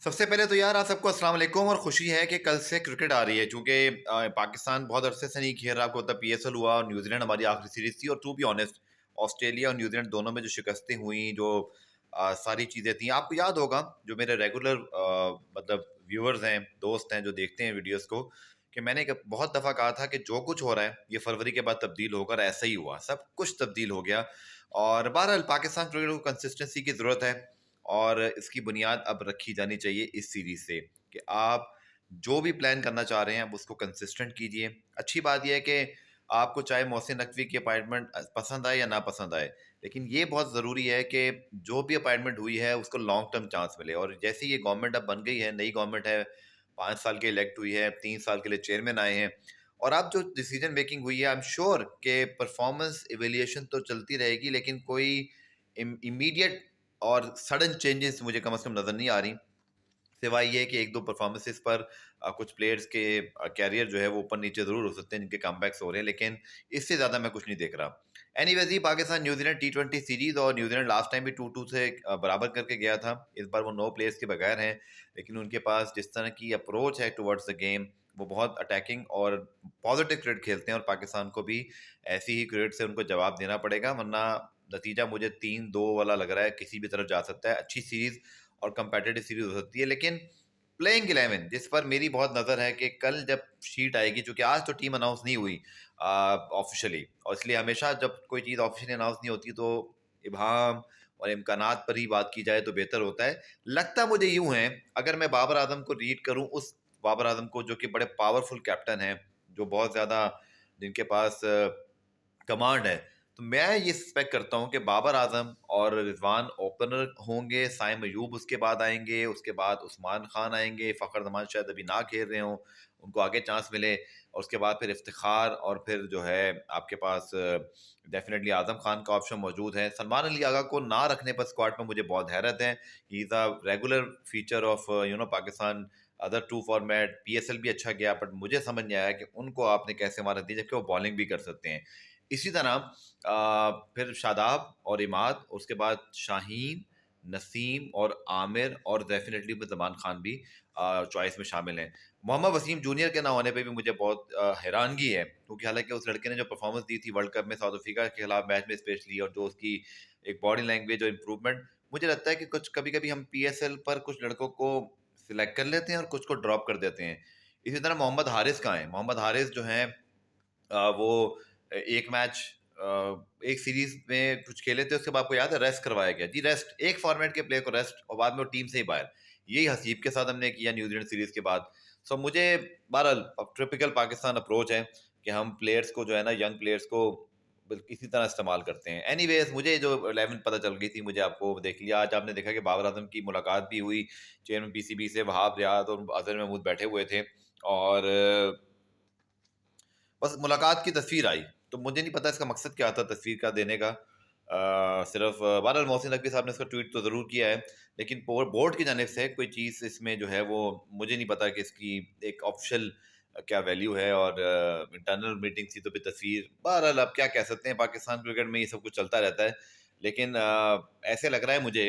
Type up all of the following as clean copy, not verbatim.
सबसे पहले तो यार आप सबको अस्सलाम वालेकुम और खुशी है कि कल से क्रिकेट आ रही है क्योंकि पाकिस्तान बहुत अरसे से नहीं खेल रहा। आपको पता पीएसएल हुआ और न्यूजीलैंड हमारी आखिरी सीरीज थी और टू बी ऑनेस्ट ऑस्ट्रेलिया और न्यूजीलैंड दोनों में जो शिकस्तें हुई जो सारी चीज़ें थी आपको याद होगा। जो मेरे रेगुलर मतलब व्यूअर्स हैं, दोस्त हैं जो देखते हैं वीडियोस को, कि मैंने बहुत दफ़ा कहा था कि जो कुछ हो रहा है ये फरवरी के बाद तब्दील होगा और ऐसा ही हुआ। सब कुछ तब्दील हो गया और बहरहाल पाकिस्तान क्रिकेट को कंसिस्टेंसी की ज़रूरत है और इसकी बुनियाद अब रखी जानी चाहिए इस सीरीज से कि आप जो भी प्लान करना चाह रहे हैं आप उसको कंसिस्टेंट कीजिए। अच्छी बात यह है कि आपको चाहे मोहसिन नकवी की अपॉइंटमेंट पसंद आए या ना पसंद आए, लेकिन ये बहुत ज़रूरी है कि जो भी अपॉइंटमेंट हुई है उसको लॉन्ग टर्म चांस मिले। और जैसे ये गवर्नमेंट अब बन गई है, नई गवर्नमेंट है, 5 साल के इलेक्ट हुई है, 3 साल के लिए चेयरमैन आए हैं और अब जो डिसीजन मेकिंग हुई है आई एम श्योर के परफॉर्मेंस एवेल्यूएशन तो चलती रहेगी, लेकिन कोई इमीडिएट और सडन चेंजेस मुझे कम से कम नज़र नहीं आ रही। सिवाय ये कि एक दो परफॉर्मेंसेस पर कुछ प्लेयर्स के कैरियर जो है वो ऊपर नीचे ज़रूर हो सकते हैं जिनके कमबैक्स हो रहे हैं, लेकिन इससे ज़्यादा मैं कुछ नहीं देख रहा। एनीवेज, ही पाकिस्तान न्यूजीलैंड T20 सीरीज और न्यूजीलैंड लास्ट टाइम भी 2-2 से बराबर करके गया था। इस बार वो 9 प्लेयर्स के बगैर हैं, लेकिन उनके पास जिस तरह की अप्रोच है टुवर्ड्स द गेम वो बहुत अटैकिंग और पॉजिटिव क्रिकेट खेलते हैं और पाकिस्तान को भी ऐसी ही क्रिकेट से उनको जवाब देना पड़ेगा, वरना नतीजा मुझे 3-2 वाला लग रहा है, किसी भी तरफ जा सकता है। अच्छी सीरीज और कंपेटिटिव सीरीज हो सकती है, लेकिन प्लेइंग 11 जिस पर मेरी बहुत नज़र है कि कल जब शीट आएगी, चूंकि आज तो टीम अनाउंस नहीं हुई ऑफिशियली, और इसलिए हमेशा जब कोई चीज़ ऑफिशियली अनाउंस नहीं होती तो इबाम और इम्कानात पर ही बात की जाए तो बेहतर होता है। लगता मुझे यूं है, अगर मैं बाबर आजम को रीड करूं, उस बाबर आजम को जो कि बड़े पावरफुल कैप्टन है, जो बहुत ज़्यादा जिनके पास कमांड है, तो मैं ये सस्पेक्ट करता हूँ कि बाबर आजम और रिजवान ओपनर होंगे, साइम अयूब उसके बाद आएंगे, उसके बाद उस्मान खान आएंगे, फ़खर जमान शायद अभी ना खेल रहे हों, उनको आगे चांस मिले, और उसके बाद फिर इफ्तिखार, और फिर जो है आपके पास डेफिनेटली आजम खान का ऑप्शन मौजूद है। सलमान अली आगा को ना रखने पर स्क्वाड में मुझे बहुत हैरत है। He is a regular feature of Pakistan other two format. PSL भी अच्छा गया, बट मुझे समझ नहीं आया कि उनको आपने कैसे मारा दिया जबकि वो बॉलिंग भी कर सकते हैं। इसी तरह फिर शादाब और इमाद, उसके बाद शाहीन, नसीम और आमिर, और डेफिनेटली जमान खान भी चॉइस में शामिल हैं। मोहम्मद वसीम जूनियर के ना होने पे भी मुझे बहुत हैरानगी है, क्योंकि हालांकि उस लड़के ने जो परफॉर्मेंस दी थी वर्ल्ड कप में साउथ अफ्रीका के खिलाफ मैच में स्पेशली, और जो उसकी एक बॉडी लैंग्वेज और इम्प्रूवमेंट, मुझे लगता है कि कुछ कभी कभी हम पीएसएल पर कुछ लड़कों को सिलेक्ट कर लेते हैं और कुछ को ड्रॉप कर देते हैं। इसी तरह मोहम्मद हारिस कहाँ है? मोहम्मद हारिस जो हैं वो एक मैच एक सीरीज में कुछ खेले थे, उसके बाद आपको याद है रेस्ट करवाया गया जी। रेस्ट, एक फॉर्मेट के प्लेयर को रेस्ट, और बाद में वो टीम से ही बाहर। यही हसीब के साथ हमने किया न्यूजीलैंड सीरीज के बाद। सो मुझे बहरहाल टिपिकल पाकिस्तान अप्रोच है कि हम प्लेयर्स को जो है ना, यंग प्लेयर्स को इसी तरह इस्तेमाल करते हैं। एनीवेज, मुझे जो 11 पता चल गई थी, मुझे आपको देख लिया। आज आपने देखा कि बाबर आजम की मुलाकात भी हुई चेयरमैन पीसीबी से, वहाब रियाद और अजहर महमूद बैठे हुए थे, और बस मुलाकात की तस्वीर आई। तो मुझे नहीं पता इसका मकसद क्या था तस्वीर का देने का। सिर्फ बहरहाल मोहसिन नकवी साहब ने इसका ट्वीट तो ज़रूर किया है, लेकिन बोर्ड की जानिब से कोई चीज़ इसमें जो है वो मुझे नहीं पता कि इसकी एक ऑफिशियल क्या वैल्यू है, और इंटरनल मीटिंग थी तो भी तस्वीर। बहरहाल अब क्या कह सकते हैं, पाकिस्तान क्रिकेट में ये सब कुछ चलता रहता है, लेकिन ऐसे लग रहा है मुझे,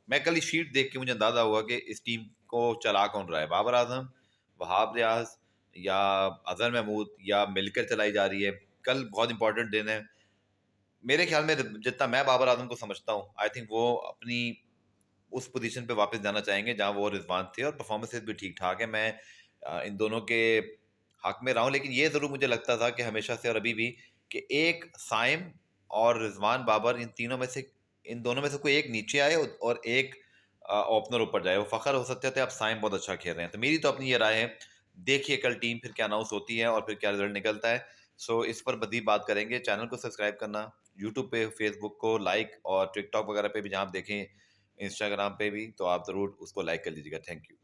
मैं कल शीट देख के मुझे अंदाजा हुआ कि इस टीम को चला कौन रहा है, बाबर आजम, वहाब रियाज या अजहर महमूद, या मिलकर चलाई जा रही है। कल बहुत इंपॉर्टेंट दिन है मेरे ख्याल में। जितना मैं बाबर आजम को समझता हूँ, आई थिंक वो अपनी उस पोजीशन पे वापस जाना चाहेंगे जहां वो रिजवान थे, और परफॉर्मेंसेज भी ठीक ठाक है। मैं इन दोनों के हक में रहा हूँ, लेकिन ये जरूर मुझे लगता था कि हमेशा से और अभी भी कि एक साइम और रिजवान बाबर, इन दोनों में से कोई एक नीचे आए और एक ओपनर ऊपर जाए। वो फखर हो सकते थे, अब साइम बहुत अच्छा खेल रहे हैं। तो मेरी तो अपनी ये राय है, देखिए कल टीम फिर क्या अनाउंस होती है और फिर क्या रिजल्ट निकलता है। सो इस पर मज़ीद बात करेंगे। चैनल को सब्सक्राइब करना, यूट्यूब पे, फेसबुक को लाइक, और टिकटॉक वगैरह पे भी जहाँ आप देखें, इंस्टाग्राम पे भी, तो आप ज़रूर उसको लाइक कर लीजिएगा। Thank you.